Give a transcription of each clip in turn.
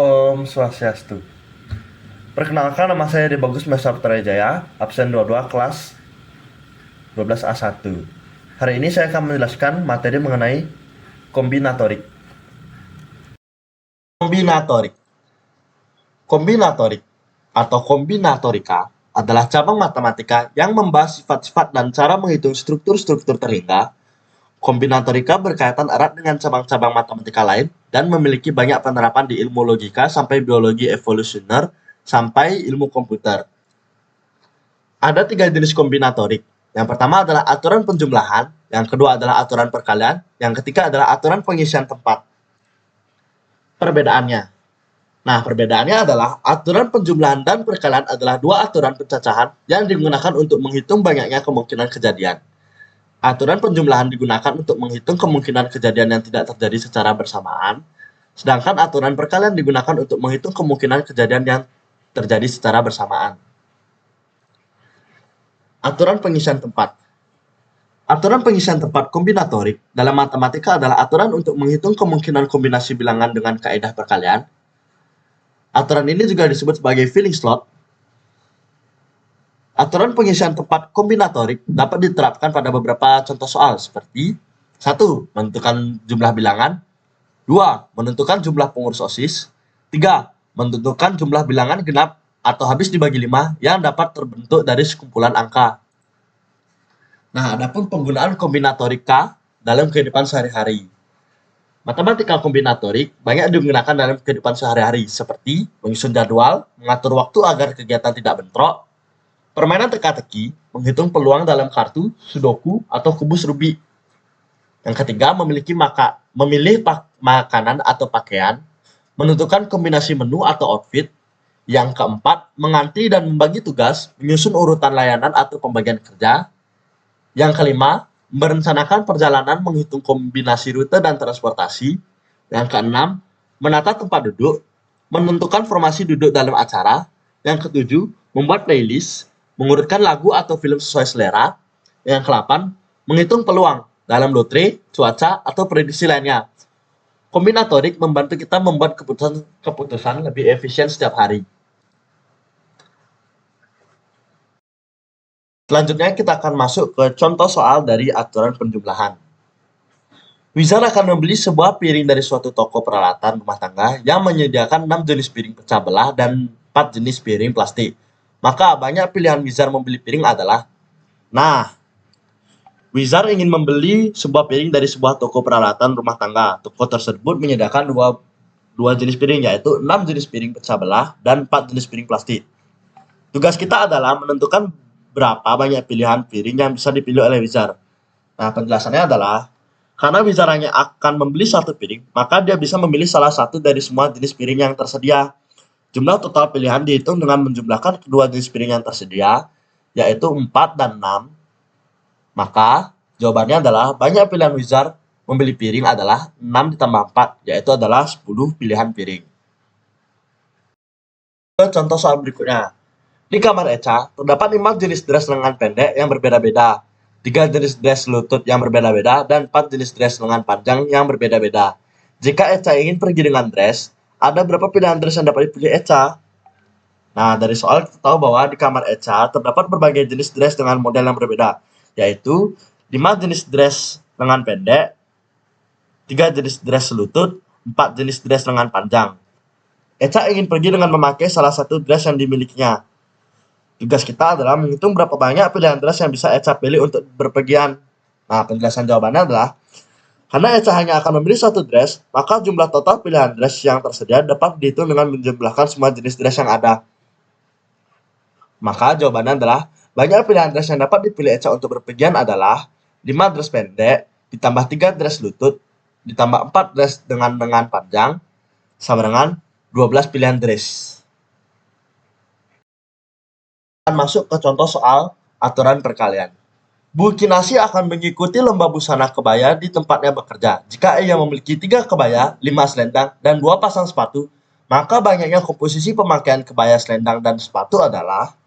Om Swastiastu. Perkenalkan, nama saya Debagus Mesa Putrajaya, absen 22 kelas 12A1. Hari ini saya akan menjelaskan materi mengenai kombinatorik. Kombinatorik. Kombinatorik atau kombinatorika adalah cabang matematika yang membahas sifat-sifat dan cara menghitung struktur-struktur terhingga. Kombinatorika berkaitan erat dengan cabang-cabang matematika lain dan memiliki banyak penerapan di ilmu logika sampai biologi evolusioner sampai ilmu komputer. Ada 3 jenis kombinatorik. Yang pertama adalah aturan penjumlahan, yang kedua adalah aturan perkalian, yang ketiga adalah aturan pengisian tempat. Perbedaannya. Nah, perbedaannya adalah aturan penjumlahan dan perkalian adalah dua aturan pencacahan yang digunakan untuk menghitung banyaknya kemungkinan kejadian. Aturan penjumlahan digunakan untuk menghitung kemungkinan kejadian yang tidak terjadi secara bersamaan, sedangkan aturan perkalian digunakan untuk menghitung kemungkinan kejadian yang terjadi secara bersamaan. Aturan pengisian tempat. Aturan pengisian tempat kombinatorik dalam matematika adalah aturan untuk menghitung kemungkinan kombinasi bilangan dengan kaidah perkalian. Aturan ini juga disebut sebagai filling slot. Aturan pengisian tempat kombinatorik dapat diterapkan pada beberapa contoh soal seperti 1. Menentukan jumlah bilangan, 2. Menentukan jumlah pengurus OSIS, 3. Menentukan jumlah bilangan genap atau habis dibagi 5 yang dapat terbentuk dari sekumpulan angka. Nah, adapun penggunaan kombinatorika dalam kehidupan sehari-hari. Matematika kombinatorik banyak digunakan dalam kehidupan sehari-hari seperti menyusun jadwal, mengatur waktu agar kegiatan tidak bentrok, permainan teka-teki, menghitung peluang dalam kartu, sudoku, atau kubus Rubik. Yang ketiga, memilih makanan atau pakaian, menentukan kombinasi menu atau outfit. Yang keempat, mengantri dan membagi tugas, menyusun urutan layanan atau pembagian kerja. Yang kelima, merencanakan perjalanan, menghitung kombinasi rute dan transportasi. Yang keenam, menata tempat duduk, menentukan formasi duduk dalam acara. Yang ketujuh, membuat playlist, mengurutkan lagu atau film sesuai selera. Yang ke-8, menghitung peluang dalam lotre, cuaca, atau prediksi lainnya. Kombinatorik membantu kita membuat keputusan lebih efisien setiap hari. Selanjutnya kita akan masuk ke contoh soal dari aturan penjumlahan. Wizard akan membeli sebuah piring dari suatu toko peralatan rumah tangga yang menyediakan 6 jenis piring pecah belah dan 4 jenis piring plastik. Maka banyak pilihan Wizard membeli piring adalah, Wizard ingin membeli sebuah piring dari sebuah toko peralatan rumah tangga. Toko tersebut menyediakan dua jenis piring, yaitu 6 jenis piring pecah belah dan 4 jenis piring plastik. Tugas kita adalah menentukan berapa banyak pilihan piring yang bisa dipilih oleh Wizard. Nah, penjelasannya adalah, karena Wizard hanya akan membeli satu piring, maka dia bisa memilih salah satu dari semua jenis piring yang tersedia. Jumlah total pilihan dihitung dengan menjumlahkan kedua jenis piring yang tersedia, yaitu 4 dan 6. Maka, jawabannya adalah banyak pilihan Wizard membeli piring adalah 6 ditambah 4, yaitu adalah 10 pilihan piring. Contoh soal berikutnya. Di kamar Echa, terdapat 5 jenis dress lengan pendek yang berbeda-beda, 3 jenis dress lutut yang berbeda-beda, dan 4 jenis dress lengan panjang yang berbeda-beda. Jika Echa ingin pergi dengan dress, ada berapa pilihan dress yang dapat dipilih Echa? Nah, dari soal kita tahu bahwa di kamar Echa terdapat berbagai jenis dress dengan model yang berbeda, yaitu 5 jenis dress lengan pendek, 3 jenis dress lutut, 4 jenis dress lengan panjang. Echa ingin pergi dengan memakai salah satu dress yang dimilikinya. Tugas kita adalah menghitung berapa banyak pilihan dress yang bisa Echa pilih untuk berpergian. Nah, penjelasan jawabannya adalah, karena Echa hanya akan memilih satu dress, maka jumlah total pilihan dress yang tersedia dapat dihitung dengan menjumlahkan semua jenis dress yang ada. Maka jawabannya adalah, banyak pilihan dress yang dapat dipilih Echa untuk berpergian adalah 5 dress pendek, ditambah 3 dress lutut, ditambah 4 dress dengan lengan panjang, sama dengan 12 pilihan dress. Masuk ke contoh soal aturan perkalian. Bu Kinasi akan mengikuti lomba busana kebaya di tempatnya bekerja. Jika ia memiliki 3 kebaya, 5 selendang, dan 2 pasang sepatu, maka banyaknya komposisi pemakaian kebaya, selendang, dan sepatu adalah,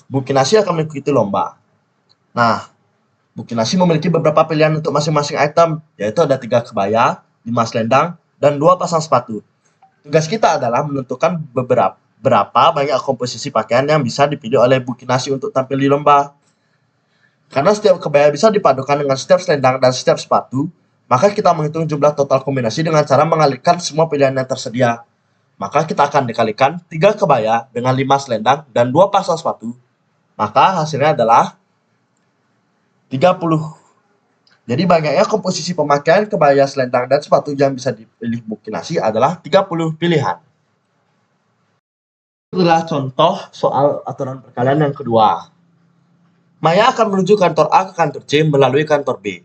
Bu Kinasi akan mengikuti lomba. Nah, Bu Kinasi memiliki beberapa pilihan untuk masing-masing item, yaitu ada 3 kebaya, 5 selendang, dan 2 pasang sepatu. Tugas kita adalah menentukan berapa banyak komposisi pakaian yang bisa dipilih oleh Bu Kinasi untuk tampil di lomba. Karena setiap kebaya bisa dipadukan dengan setiap selendang dan setiap sepatu, maka kita menghitung jumlah total kombinasi dengan cara mengalihkan semua pilihan yang tersedia. Maka kita akan dikalikan 3 kebaya dengan 5 selendang dan 2 pasang sepatu. Maka hasilnya adalah 30. Jadi banyaknya komposisi pemakaian kebaya, selendang, dan sepatu yang bisa dipilih Bu Kinasi adalah 30 pilihan. Itulah contoh soal aturan perkalian yang kedua. Maya akan menuju kantor A ke kantor C melalui kantor B.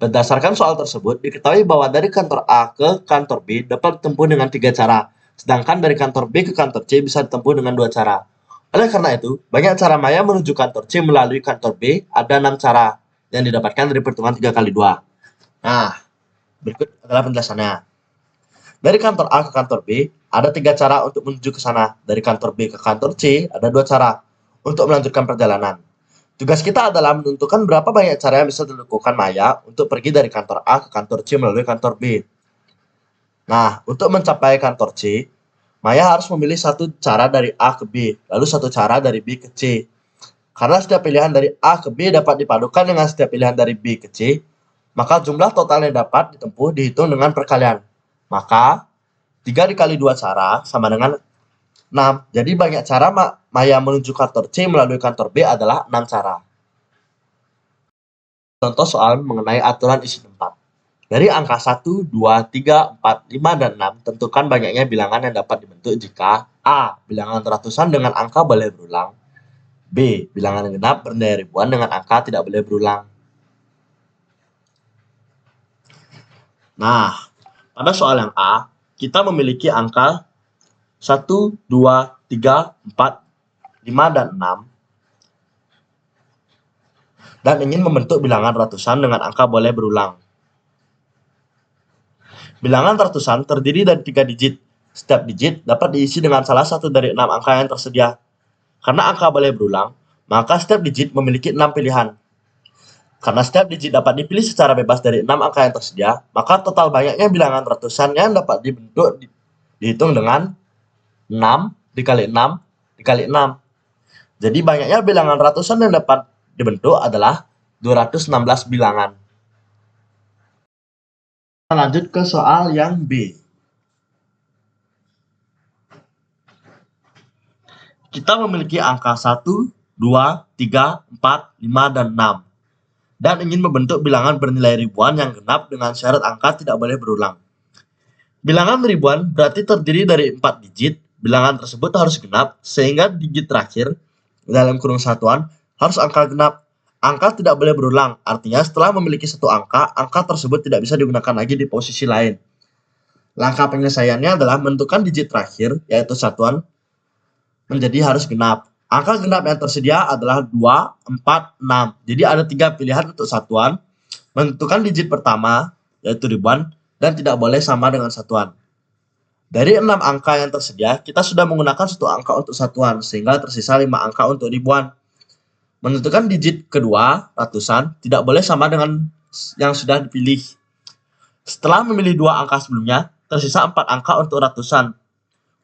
Berdasarkan soal tersebut, diketahui bahwa dari kantor A ke kantor B dapat ditempuh dengan 3 cara, sedangkan dari kantor B ke kantor C bisa ditempuh dengan 2 cara. Oleh karena itu, banyak cara Maya menuju kantor C melalui kantor B, ada 6 cara yang didapatkan dari perhitungan 3 kali 2. Nah, berikut adalah penjelasannya. Dari kantor A ke kantor B, ada 3 cara untuk menuju ke sana. Dari kantor B ke kantor C, ada 2 cara untuk melanjutkan perjalanan. Tugas kita adalah menentukan berapa banyak cara yang bisa dilakukan Maya untuk pergi dari kantor A ke kantor C melalui kantor B. Nah, untuk mencapai kantor C, Maya harus memilih satu cara dari A ke B, lalu satu cara dari B ke C. Karena setiap pilihan dari A ke B dapat dipadukan dengan setiap pilihan dari B ke C, maka jumlah total yang dapat ditempuh dihitung dengan perkalian. Maka, 3 dikali 2 cara sama dengan 6. Jadi banyak cara Maya menuju kantor C melalui kantor B adalah 6 cara. Contoh soal mengenai aturan isi tempat. Dari angka 1, 2, 3, 4, 5, dan 6, tentukan banyaknya bilangan yang dapat dibentuk jika A. Bilangan ratusan dengan angka boleh berulang. B. Bilangan genap bernilai ribuan dengan angka tidak boleh berulang. Nah, pada soal yang A, kita memiliki angka 1, 2, 3, 4, 5, dan 6 dan ingin membentuk bilangan ratusan dengan angka boleh berulang. Bilangan ratusan terdiri dari 3 digit. Setiap digit dapat diisi dengan salah satu dari 6 angka yang tersedia. Karena angka boleh berulang, maka setiap digit memiliki 6 pilihan. Karena setiap digit dapat dipilih secara bebas dari 6 angka yang tersedia, maka total banyaknya bilangan ratusan yang dapat dibentuk dihitung dengan 6 dikali 6 dikali 6. Jadi banyaknya bilangan ratusan yang dapat dibentuk adalah 216 bilangan. Kita lanjut ke soal yang B. Kita memiliki angka 1, 2, 3, 4, 5, dan 6. Dan ingin membentuk bilangan bernilai ribuan yang genap dengan syarat angka tidak boleh berulang. Bilangan ribuan berarti terdiri dari 4 digit. Bilangan tersebut harus genap, sehingga digit terakhir dalam kurung satuan harus angka genap. Angka tidak boleh berulang, artinya setelah memiliki satu angka, angka tersebut tidak bisa digunakan lagi di posisi lain. Langkah penyelesaiannya adalah menentukan digit terakhir, yaitu satuan, menjadi harus genap. Angka genap yang tersedia adalah 2, 4, 6. Jadi ada 3 pilihan untuk satuan. Menentukan digit pertama, yaitu ribuan, dan tidak boleh sama dengan satuan. Dari 6 angka yang tersedia, kita sudah menggunakan satu angka untuk satuan, sehingga tersisa 5 angka untuk ribuan. Menentukan digit kedua, ratusan, tidak boleh sama dengan yang sudah dipilih. Setelah memilih 2 angka sebelumnya, tersisa 4 angka untuk ratusan.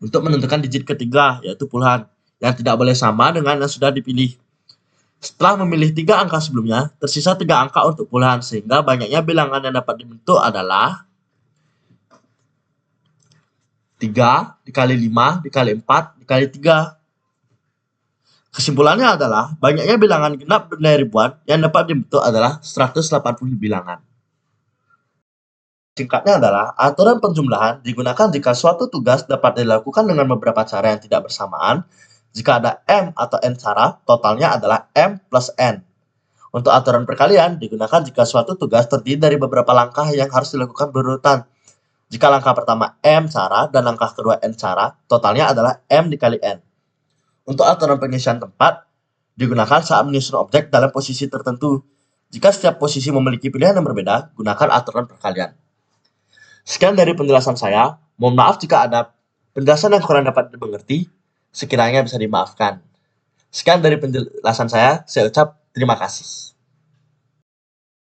Untuk menentukan digit ketiga, yaitu puluhan, yang tidak boleh sama dengan yang sudah dipilih. Setelah memilih 3 angka sebelumnya, tersisa 3 angka untuk puluhan, sehingga banyaknya bilangan yang dapat dibentuk adalah 3 dikali 5 dikali 4 dikali 3. Kesimpulannya adalah, banyaknya bilangan genap bernilai ribuan yang dapat dibentuk adalah 180 bilangan. Singkatnya adalah, aturan penjumlahan digunakan jika suatu tugas dapat dilakukan dengan beberapa cara yang tidak bersamaan. Jika ada M atau N cara, totalnya adalah M plus N. Untuk aturan perkalian digunakan jika suatu tugas terdiri dari beberapa langkah yang harus dilakukan berurutan. Jika langkah pertama M cara dan langkah kedua N cara, totalnya adalah M dikali N. Untuk aturan pengisian tempat digunakan saat menyusun objek dalam posisi tertentu. Jika setiap posisi memiliki pilihan yang berbeda, gunakan aturan perkalian. Sekian dari penjelasan saya. Mohon maaf jika ada penjelasan yang kurang dapat dimengerti. Sekiranya bisa dimaafkan. Sekian dari penjelasan saya ucap terima kasih.